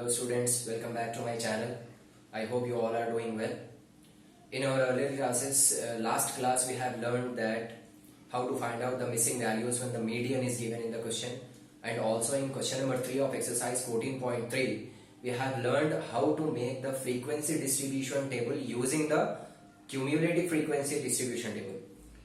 Hello students, welcome back to my channel. I hope you all are doing well. In our earlier classes, last class we have learned that how to find out the missing values when the median is given in the question, and also in question number 3 of exercise 14.3 we have learned how to make the frequency distribution table using the cumulative frequency distribution table.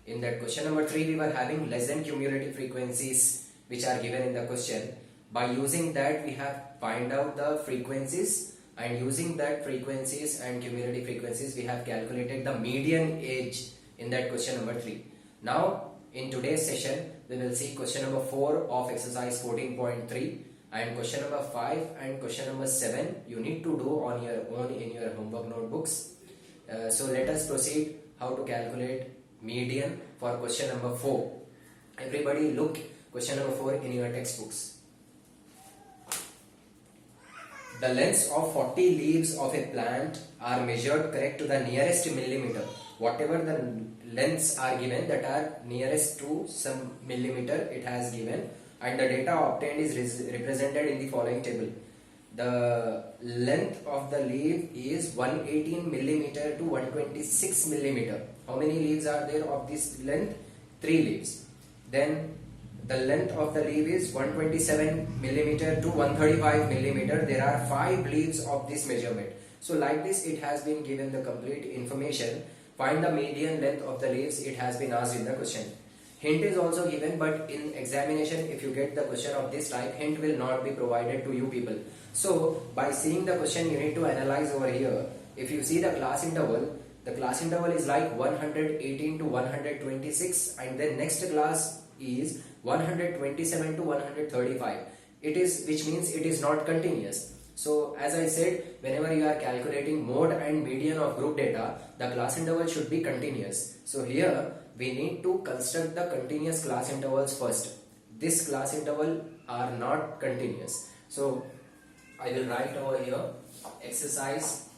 In that question number 3 we were having less than cumulative frequencies which are given in the question. By using that we have find out the frequencies, and using that frequencies and cumulative frequencies we have calculated the median age in that question number 3. Now in today's session we will see question number 4 of exercise 14.3 and question number 5 and question number 7 you need to do on your own in your homework notebooks. So let us proceed how to calculate median for question number 4. Everybody look question number 4 in your textbooks. The lengths of 40 leaves of a plant are measured correct to the nearest millimeter. Whatever the lengths are given that are nearest to some millimeter it has given, and the data obtained is represented in the following table. The length of the leaf is 118 millimeter to 126 millimeter. How many leaves are there of this length? 3 leaves. Then the length of the leaf is 127 millimeter to 135 millimeter. There are 5 leaves of this measurement. So like this it has been given the complete information. Find the median length of the leaves, it has been asked in the question. Hint is also given, but in examination if you get the question of this type, hint will not be provided to you people. So by seeing the question you need to analyze over here. If you see the class interval, the class interval is like 118 to 126, and then next class is 127 to 135. It is, which means it is not continuous. So as I said, whenever you are calculating mode and median of group data, the class interval should be continuous. So here we need to construct the continuous class intervals first. This class interval are not continuous. So I will write over here exercise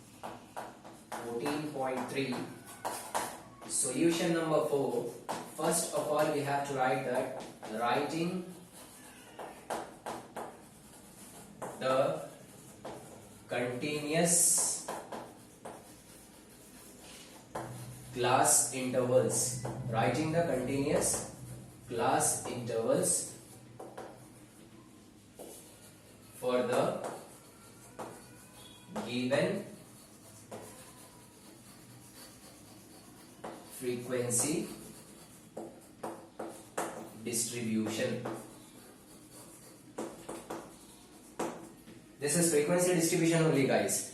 14.3 solution number 4. First of all we have to write that writing the continuous class intervals. Writing the continuous class intervals for the given frequency distribution. This is frequency distribution only, guys.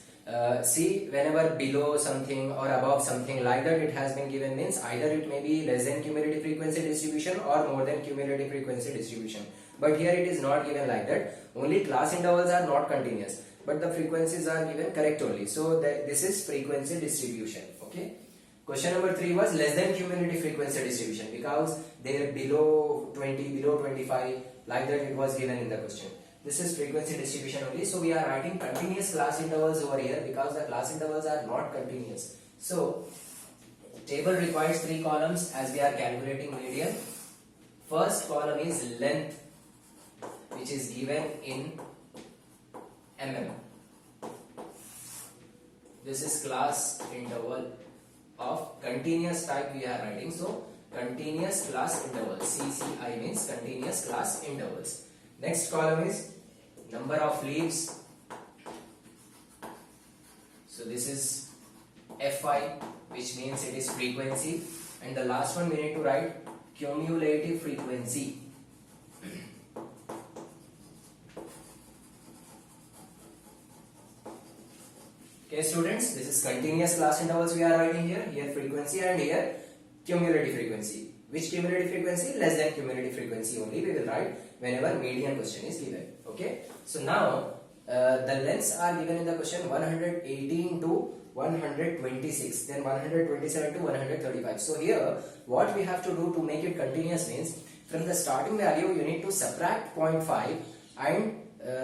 See, whenever below something or above something like that it has been given, means either it may be less than cumulative frequency distribution or more than cumulative frequency distribution. But here it is not given like that. Only class intervals are not continuous, but the frequencies are given correct only. So this is frequency distribution. Okay. Question number 3 was less than cumulative frequency distribution, because they are below 20, below 25, like that it was given in the question. This is frequency distribution only. So we are writing continuous class intervals over here because the class intervals are not continuous. So table requires 3 columns as we are calculating median. First column is length, which is given in mm. This is class interval of continuous type we are writing. So continuous class intervals, CCI means continuous class intervals. Next column is number of leaves. So this is Fi, which means it is frequency, and the last one we need to write cumulative frequency. Okay students, this is continuous class intervals we are writing here, here frequency, and here cumulative frequency. Which cumulative frequency? Less than cumulative frequency only we will write whenever median question is given. Okay. So now the lengths are given in the question 118 to 126, then 127 to 135. So here what we have to do to make it continuous means, from the starting value you need to subtract 0.5, and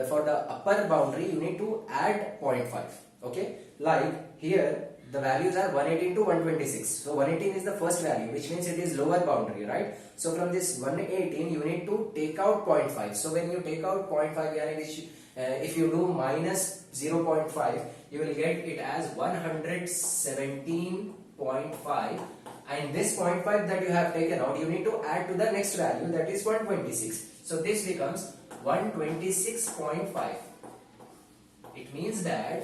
for the upper boundary you need to add 0.5. Okay, like here the values are 118 to 126. So 118 is the first value, which means it is lower boundary, right? So from this 118 you need to take out 0.5. So when you take out 0.5, if you do minus 0.5, you will get it as 117.5, and this 0.5 that you have taken out, you need to add to the next value, that is 126. So this becomes 126.5. It means that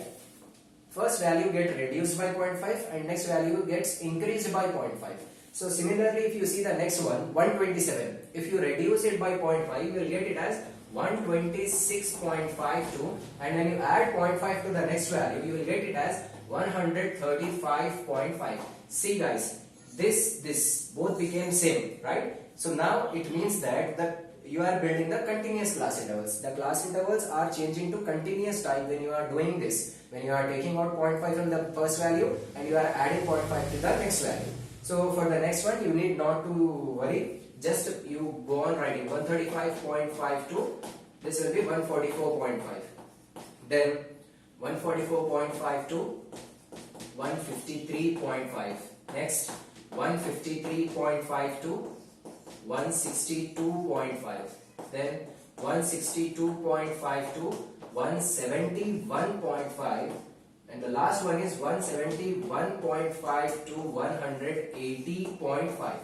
first value get reduced by 0.5 and next value gets increased by 0.5. So similarly, if you see the next one, 127, if you reduce it by 0.5, you will get it as 126.52, and when you add 0.5 to the next value, you will get it as 135.5. See guys, this both became same, right? So now it means that you are building the continuous class intervals. The class intervals are changing to continuous time when you are doing this. When you are taking out 0.5 from the first value and you are adding 0.5 to the next value. So for the next one, you need not to worry. Just you go on writing 135.52. This will be 144.5. Then 144.52, 153.5. Next 153.52, 162.5. Then 162.52, 171.5. And the last one is 171.5 to 180.5.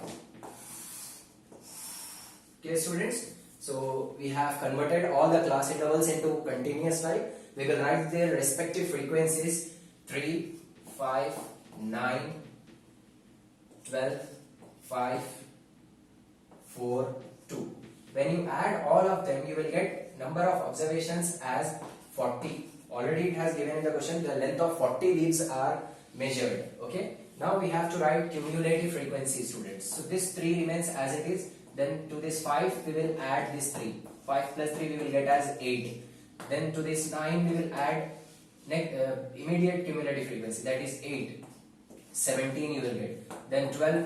Okay students, so we have converted all the class intervals into continuous type. We will write their respective frequencies: 3, 5, 9, 12, 5, 4, 2. When you add all of them, you will get number of observations as 40. Already it has given in the question the length of 40 leaves are measured. Okay. Now we have to write cumulative frequency, students. So this 3 remains as it is. Then to this 5 we will add this 3. 5 plus 3 we will get as 8. Then to this 9 we will add immediate cumulative frequency, that is 8. 17 you will get. Then 12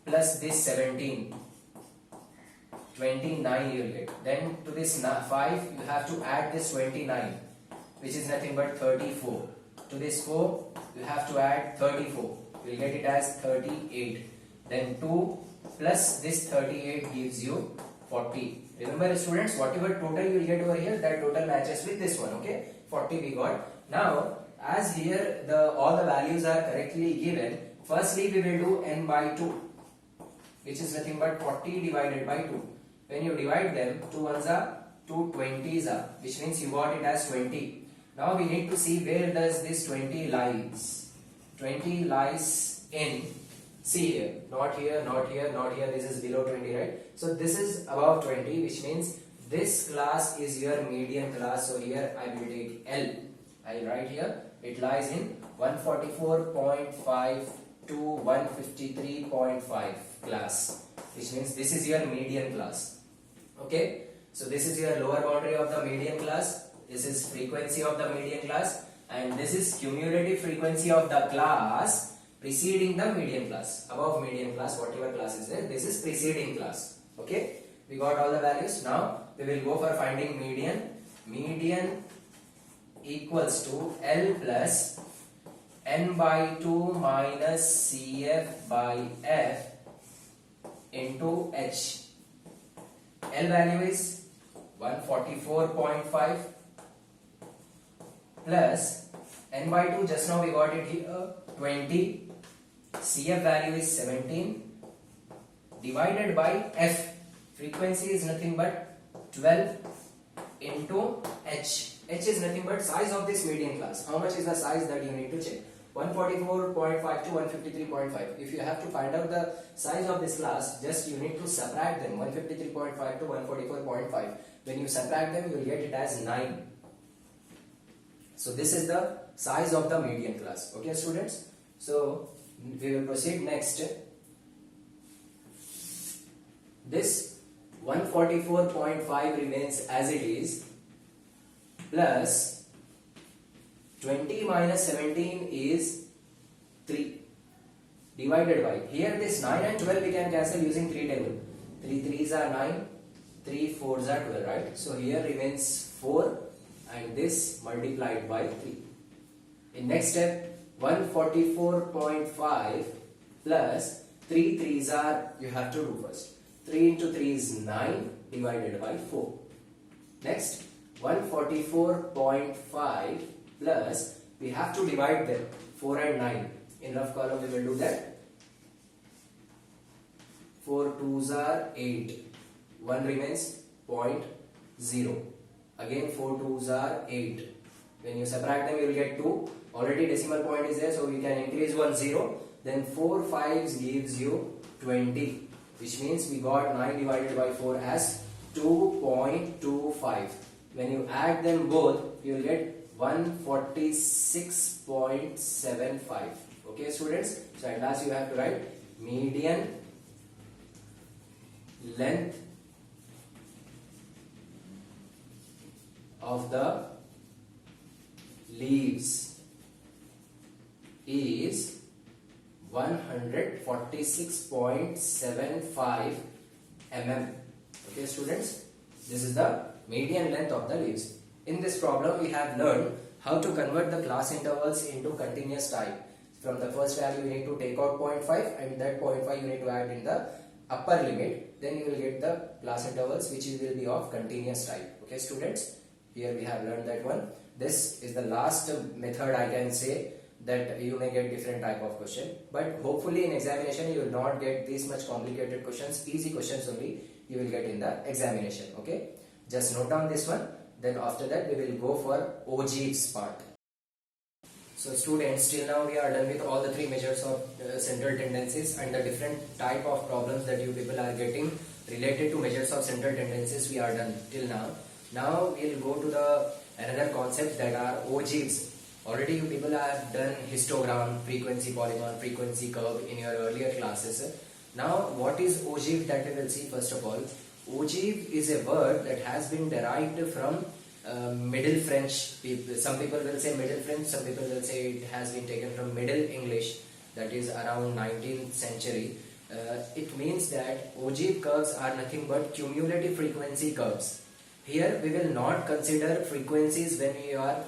plus this 17. 29 you will get. Then to this 5 you have to add this 29, which is nothing but 34. To this 4 you have to add 34. You will get it as 38. Then 2 plus this 38 gives you 40. Remember students, whatever total you will get over here, that total matches with this one. Okay, 40 we got. Now as here all the values are correctly given, firstly we will do n by 2, which is nothing but 40 divided by 2. When you divide them, 2 ones are 2 20s are, which means you got it as 20. Now we need to see where does this 20 lies. 20 lies in, see here, not here, not here, not here, this is below 20, right? So this is above 20, which means this class is your median class. So here I will take L. I will write here, it lies in 144.5 to 153.5 class, which means this is your median class. Okay, so this is your lower boundary of the median class, this is frequency of the median class, and this is cumulative frequency of the class preceding the median class. Above median class, whatever class is there, this is preceding class. Okay, we got all the values. Now we will go for finding median. Median equals to L plus n by 2 minus Cf by F into H. L value is 144.5 plus n by 2, just now we got it here, 20. Cf value is 17 divided by F. Frequency is nothing but 12 into H. H is nothing but size of this median class. How much is the size that you need to check? 144.5 to 153.5. If you have to find out the size of this class, just you need to subtract them, 153.5 to 144.5. When you subtract them, you will get it as 9. So this is the size of the median class. Okay students? So we will proceed next. This 144.5 remains as it is, plus 20 minus 17 is 3 divided by, here this 9 and 12 we can cancel using 3 table. 3 3s are 9, 3 4s are 12, right? So here remains 4 and this multiplied by 3. In next step, 144.5 plus 3 3s are, you have to do first. 3 into 3 is 9 divided by 4. Next, 144.5 plus, we have to divide them, 4 and 9. In rough column we will do that. 4 2s are 8. 1 remains 0.0. Again 4 2s are 8. When you subtract them you will get 2. Already decimal point is there, so we can increase 1 0. Then 4 5s gives you 20. Which means we got 9 divided by 4 as 2.25. When you add them both, you will get 146.75. Okay, students? So at last you have to write median length of the leaves is 146.75 mm. Okay, students, this is the median length of the leaves. In this problem we have learned how to convert the class intervals into continuous type. From the first value you need to take out 0.5 and that 0.5 you need to add in the upper limit, then you will get the class intervals which will be of continuous type. Okay, students, here we have learned that one. This is the last method I can say that you may get different type of question, but hopefully in examination you will not get this much complicated questions. Easy questions only you will get in the examination. Okay, just note down this one, then after that we will go for ogives part. So students, till now we are done with all the three measures of central tendencies and the different type of problems that you people are getting related to measures of central tendencies. We are done till now. Now we will go to the another concept that are ogives. Already you people have done histogram, frequency polygon, frequency curve in your earlier classes. Now what is ogive, that we will see first of all. Ogive is a word that has been derived from Middle French. Some people will say Middle French, some people will say it has been taken from Middle English, that is around 19th century. It means that ogive curves are nothing but cumulative frequency curves. Here we will not consider frequencies when we are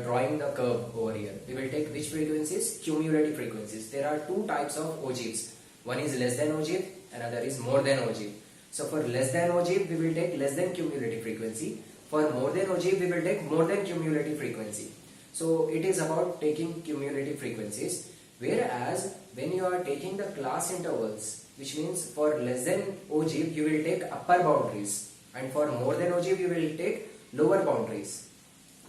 drawing the curve over here. We will take which frequencies? Cumulative frequencies. There are two types of ogives. One is less than ogive, another is more than ogive. So for less than ogive we will take less than cumulative frequency. For more than ogive we will take more than cumulative frequency. So it is about taking cumulative frequencies. Whereas when you are taking the class intervals, which means for less than ogive you will take upper boundaries, and for more than ogive you will take lower boundaries.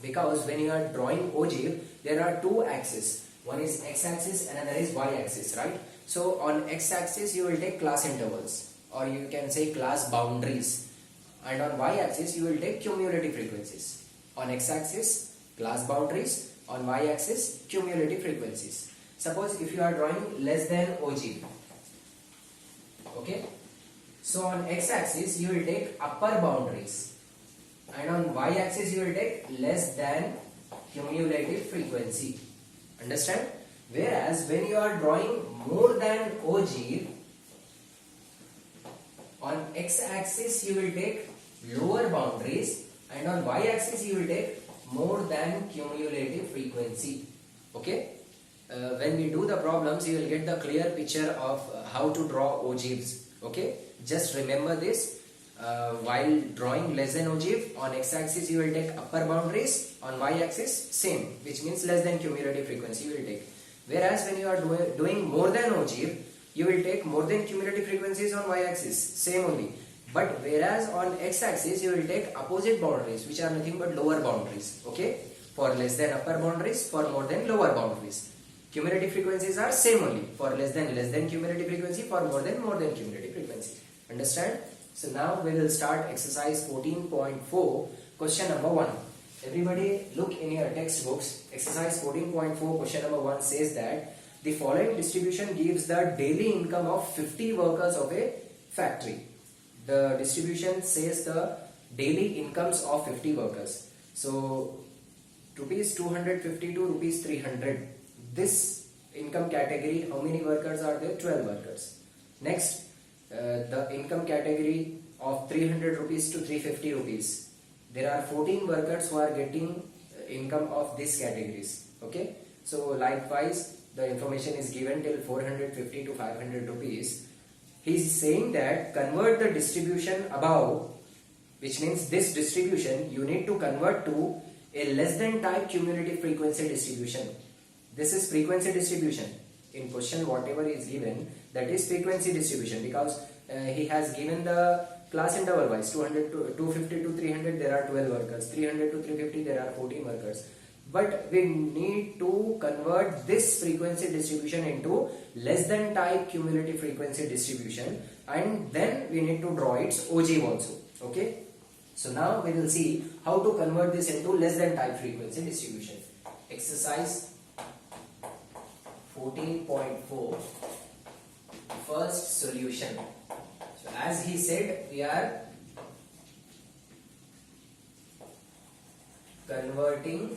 Because when you are drawing ogive, there are two axes. One is x-axis, another is y-axis, right? So on x-axis you will take class intervals, or you can say class boundaries, and on y-axis you will take cumulative frequencies. On x-axis class boundaries, on y-axis cumulative frequencies. Suppose if you are drawing less than ogive, okay, so on x-axis you will take upper boundaries, and on y-axis you will take less than cumulative frequency. Understand? Whereas when you are drawing more than ogive, on x-axis you will take lower boundaries, and on y-axis you will take more than cumulative frequency. Okay? When we do the problems you will get the clear picture of how to draw ogives. Okay? Just remember this. While drawing less than ogive, on x-axis you will take upper boundaries, on y-axis same, which means less than cumulative frequency you will take. Whereas when you are doing more than ogive, you will take more than cumulative frequencies on y-axis, same only. But whereas on x-axis you will take opposite boundaries, which are nothing but lower boundaries. Okay, for less than upper boundaries, for more than lower boundaries. Cumulative frequencies are same only, for less than cumulative frequency, for more than cumulative frequency. Understand? So now we will start exercise 14.4, question number 1. Everybody look in your textbooks. Exercise 14.4 question number 1 says that the following distribution gives the daily income of 50 workers of a factory. The distribution says the daily incomes of 50 workers. So rupees 250 to rupees 300. This income category, how many workers are there? 12 workers. Next, the income category of 300 rupees to 350 rupees. There are 14 workers who are getting income of these categories. Okay. So likewise, the information is given till 450 to 500 rupees. He is saying that convert the distribution above which means this distribution you need to convert to a less than type cumulative frequency distribution. This is frequency distribution. In question whatever is given, that is frequency distribution, because he has given the class interval wise 200 to 250 to 300 there are 12 workers, 300 to 350 there are 14 workers. But we need to convert this frequency distribution into less than type cumulative frequency distribution, and then we need to draw its ogive also. Okay. So now we will see how to convert this into less than type frequency distribution. Exercise 14.4, first solution. So as he said, we are converting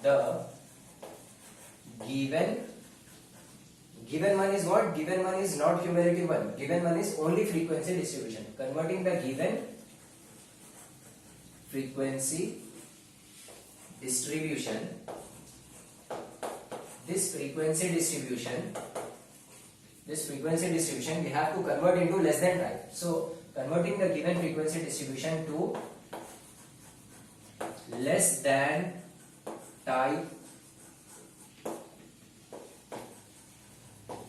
the given one is what? Given one is not cumulative one. Given one is only frequency distribution. Converting the given frequency distribution, this frequency distribution we have to convert into less than type. So converting the given frequency distribution to less than type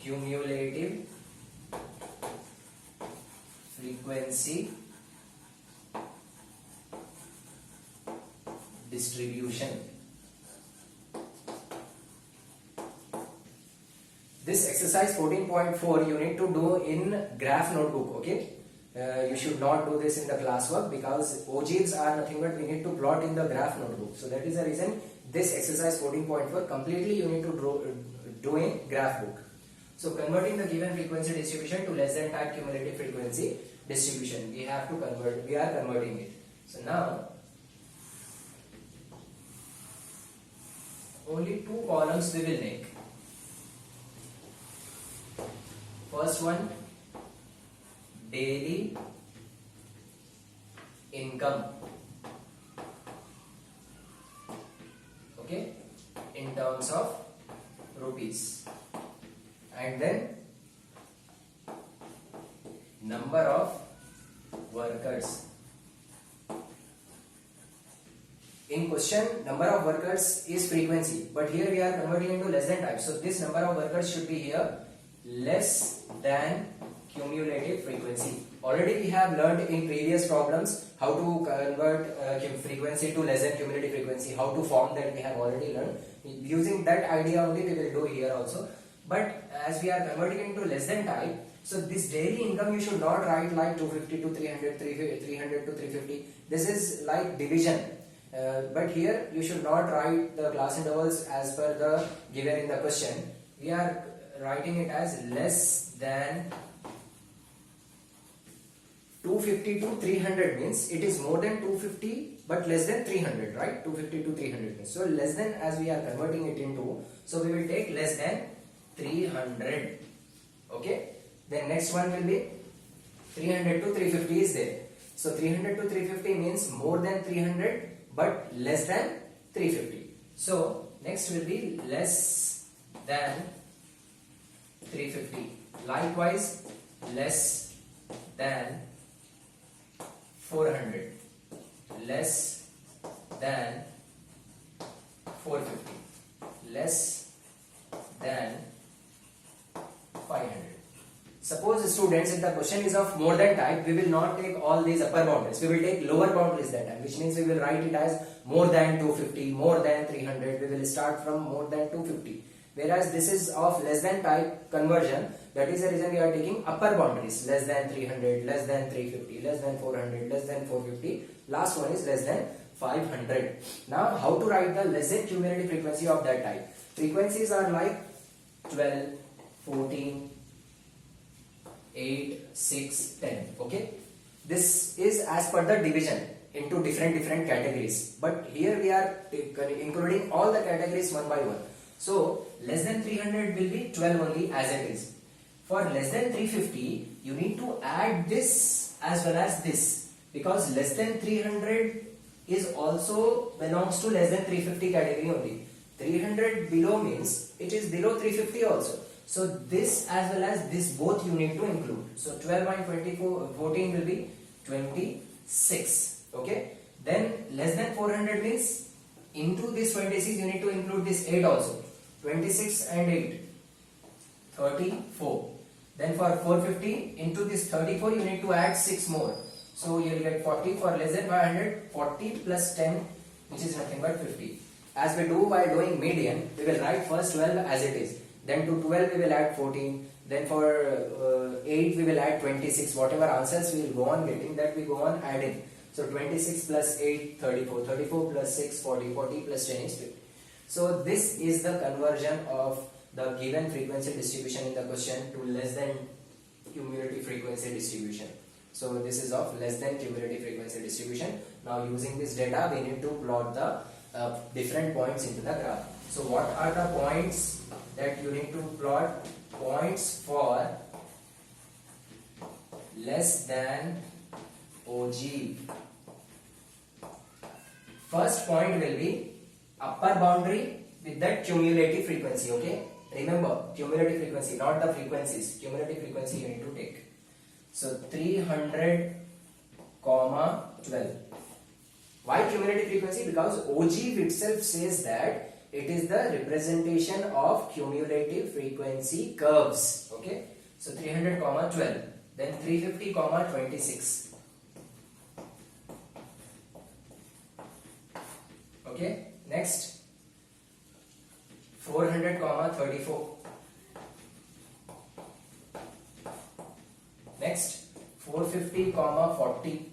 cumulative frequency distribution. This exercise 14.4 you need to do in graph notebook. Okay, you should not do this in the classwork, because ogives are nothing but we need to plot in the graph notebook. So that is the reason this exercise 14.4 completely you need to do in graph book. So converting the given frequency distribution to less than type cumulative frequency distribution, we have to convert, we are converting it. So now only two columns we will make. First one, daily income, okay, in terms of rupees, and then number of workers. In question, number of workers is frequency, but here we are converting into less than type. So this number of workers should be here less than cumulative frequency. Already we have learned in previous problems how to convert frequency to less than cumulative frequency, how to form that we have already learned. Using that idea only we will do here also. But as we are converting into less than type, so this daily income you should not write like 250 to 300, 300 to 350. This is like division. But here you should not write the class intervals as per the given in the question. We are writing it as less than 250 to 300 means it is more than 250 but less than 300, right? 250 to 300 means. So less than, as we are converting it into, so we will take less than 300. Okay. Then next one will be 300 to 350 is there. So 300 to 350 means more than 300 but less than 350. So next will be less than 350. Likewise, less than 400. Less than 450. Less than 500. Suppose students, if the question is of more than type, we will not take all these upper boundaries. We will take lower boundaries that time, which means we will write it as more than 250, more than 300. We will start from more than 250. Whereas this is of less than type conversion, that is the reason we are taking upper boundaries. Less than 300, less than 350, less than 400, less than 450. Last one is less than 500. Now how to write the less than cumulative frequency of that type? Frequencies are like 12, 14, 8, 6, 10. Okay. This is as per the division into different categories. But here we are including all the categories one by one. So less than 300 will be 12 only as it is. For less than 350, you need to add this as well as this, because less than 300 is also belongs to less than 350 category only. 300 below means it is below 350 also. So this as well as this both you need to include. So 12 and 14 will be 26. Okay, then less than 400 means into this 26 you need to include this 8 also. 26 and 8, 34. Then for 450 into this 34 you need to add 6 more. So you will get 40 for less than 500. 40 plus 10, which is nothing but 50. As we do while doing median, we will write first 12 as it is. Then to 12 we will add 14. Then for 8 we will add 26. Whatever answers we will go on getting, that we go on adding. So 26 plus 8, 34. 34 plus 6, 40. 40 plus 10 is 50. So this is the conversion of the given frequency distribution in the question to less than cumulative frequency distribution. So this is of less than cumulative frequency distribution. Now using this data we need to plot the different points into the graph. So what are the points that you need to plot? Points for less than OG. First point will be upper boundary with that cumulative frequency. Okay, remember cumulative frequency, not the frequencies. Cumulative frequency you need to take. So 300, 12. Why cumulative frequency? Because OG itself says that it is the representation of cumulative frequency curves. Okay, so 300, 12. Then 350, 26. Okay, next 400, 34. Next 450, 40.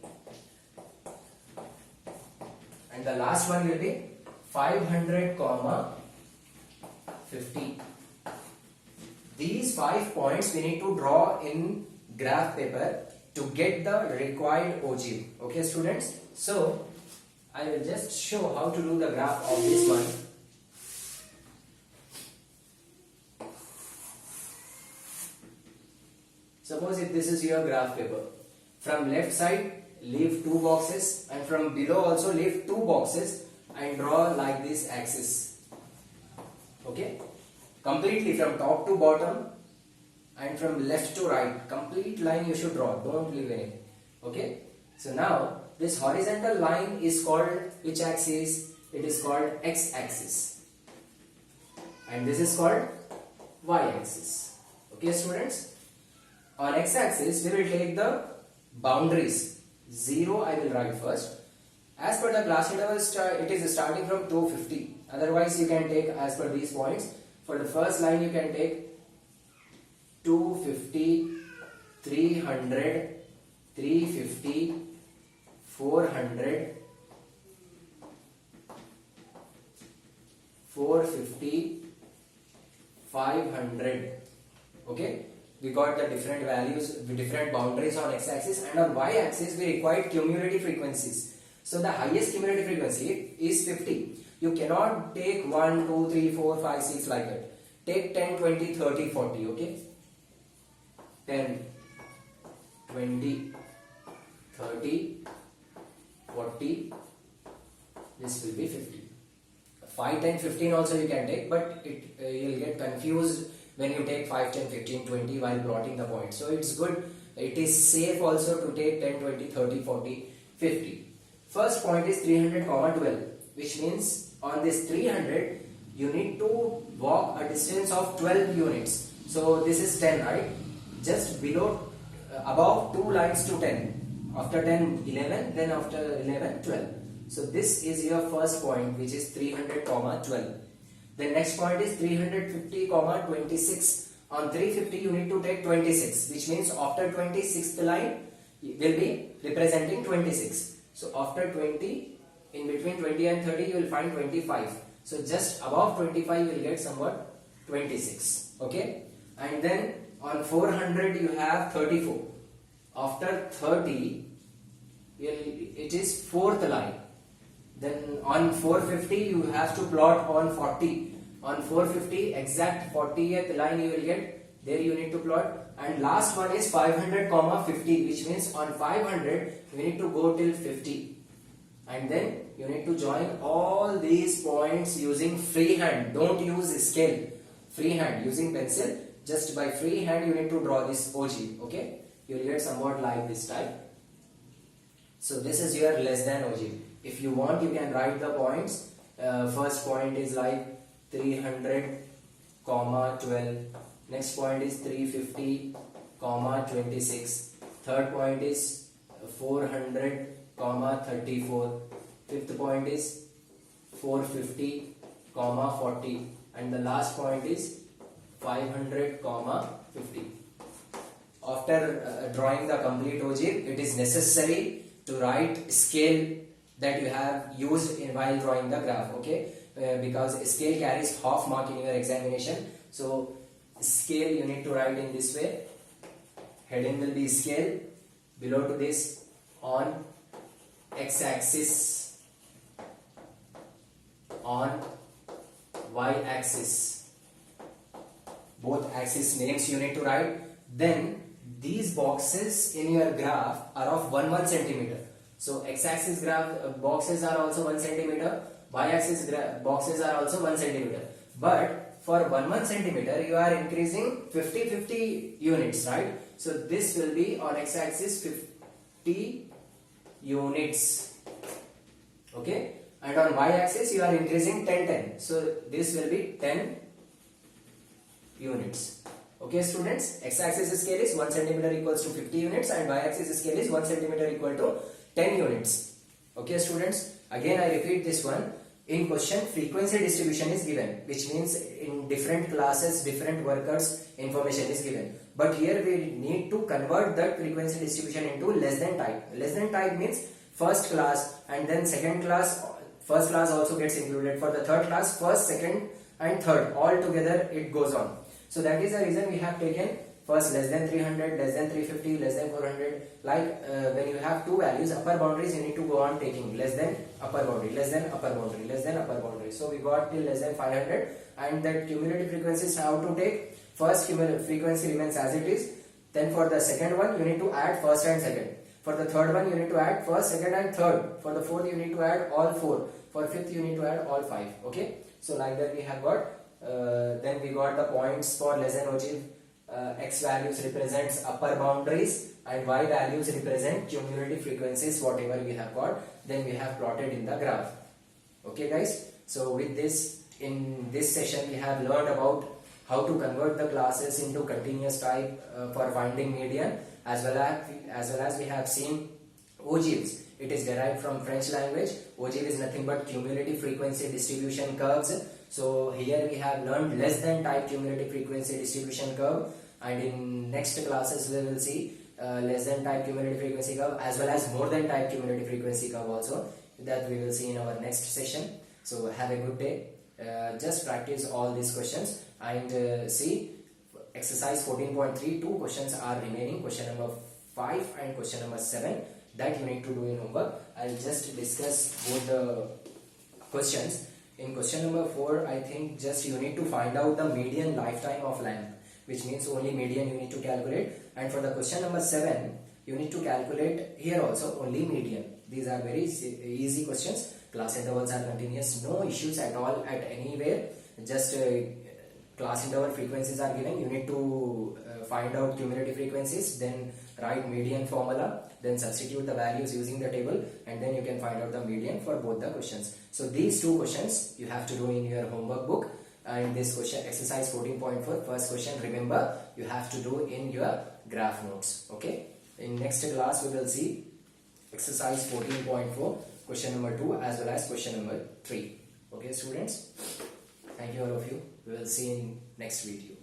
And the last one will be 500, 50. These 5 points we need to draw in graph paper to get the required OG. Okay, students? So I will just show how to do the graph of this one. Suppose if this is your graph paper, from left side leave 2 boxes and from below also leave 2 boxes and draw like this axis. Okay, completely from top to bottom and from left to right, complete line you should draw, don't leave anything. Okay, so now this horizontal line is called which axis? It is called x-axis and this is called y-axis. Okay, students? On x-axis, we will take the boundaries. 0 I will write first. As per the class interval, it is starting from 250. Otherwise, you can take as per these points. For the first line, you can take 250, 300, 350, 400, 450, 500. Okay. We got the different values, different boundaries on x-axis, and on y-axis we required cumulative frequencies. So the highest cumulative frequency is 50. You cannot take 1, 2, 3, 4, 5, 6 like that. Take 10, 20, 30, 40. Okay, 10, 20, 30, 40. This will be 50. 5, 10, 15 also you can take, but you will get confused when you take 5, 10, 15, 20 while plotting the points. So it's good, it is safe also to take 10, 20, 30, 40, 50. First point is 300, 12, which means on this 300 you need to walk a distance of 12 units. So this is 10, right? Just below, above 2 lines to 10. After 10, 11, then after 11, 12. So this is your first point, which is 300, 12. The next point is 350, 26. On 350 you need to take 26, which means after 26th line will be representing 26. So after 20, in between 20 and 30 you will find 25. So just above 25 you will get somewhat 26. Okay, and then on 400 you have 34. After 30 it is 4th line. Then on 450 you have to plot on 40. On 450 exact 40th line you will get, there you need to plot. And last one is 500, 50, which means on 500 you need to go till 50. And then you need to join all these points using freehand. Don't use scale. Freehand, using pencil. Just by freehand you need to draw this OG. Okay, you will get somewhat like this type. So this is your less than ogive. If you want, you can write the points. First point is like 300 comma 12. Next point is 350 comma 26. Third point is 400 comma 34. Fifth point is 450 comma 40, and the last point is 500 comma 50. After drawing the complete ogive, it is necessary to write scale that you have used while drawing the graph, okay? Because scale carries half mark in your examination, so scale you need to write in this way. Heading will be scale. Below to this, on x-axis, on y-axis, both axis names you need to write. Then these boxes in your graph are of 1 centimeter. So x-axis graph boxes are also 1 centimeter, y-axis boxes are also 1 centimeter. But for 1 centimeter you are increasing 50 units, right? So this will be on x-axis 50 units, okay? And on y-axis you are increasing 10. So this will be 10 units. Okay students, x-axis scale is 1 centimeter equals to 50 units and y-axis scale is 1 centimeter equal to 10 units. Okay students, again I repeat this one. In question, frequency distribution is given, which means in different classes, different workers, information is given. But here we need to convert that frequency distribution into less than type. Less than type means first class and then second class. First class also gets included. For the third class, first, second and third, all together it goes on. So that is the reason we have taken first less than 300, less than 350, less than 400. Like when you have two values, upper boundaries you need to go on taking less than upper boundary, less than upper boundary, less than upper boundary. So we got till less than 500, and that cumulative frequencies how to take. First cumulative frequency remains as it is. Then for the second one you need to add first and second. For the third one you need to add first, second and third. For the fourth you need to add all four. For fifth you need to add all five. Okay. So like that we have got. Then we got the points for less than ogive. X values represents upper boundaries and Y values represent cumulative frequencies, whatever we have got. Then we have plotted in the graph. Okay guys. So with this, in this session we have learned about how to convert the classes into continuous type for finding median, as well as we have seen ogives. It is derived from French language. Ogive is nothing but cumulative frequency distribution curves. So here we have learned less than type cumulative frequency distribution curve, and in next classes we will see less than type cumulative frequency curve as well as more than type cumulative frequency curve also, that we will see in our next session. So have a good day. Just practice all these questions and see exercise 14.3. Two questions are remaining, question number 5 and question number 7, that you need to do in homework. I'll just discuss both the questions. In question number 4, I think just you need to find out the median lifetime of lamp, which means only median you need to calculate. And for the question number 7, you need to calculate here also only median. These are very easy questions. Class intervals are continuous, no issues at all at anywhere. Just class interval frequencies are given. You need to find out cumulative frequencies, then write median formula, then substitute the values using the table, and then you can find out the median for both the questions. So these two questions you have to do in your homework book. And this question, exercise 14.4, first question, remember you have to do in your graph notes. Okay. In next class we will see exercise 14.4, question number 2 as well as question number 3. Okay students, thank you all of you. We will see in next video.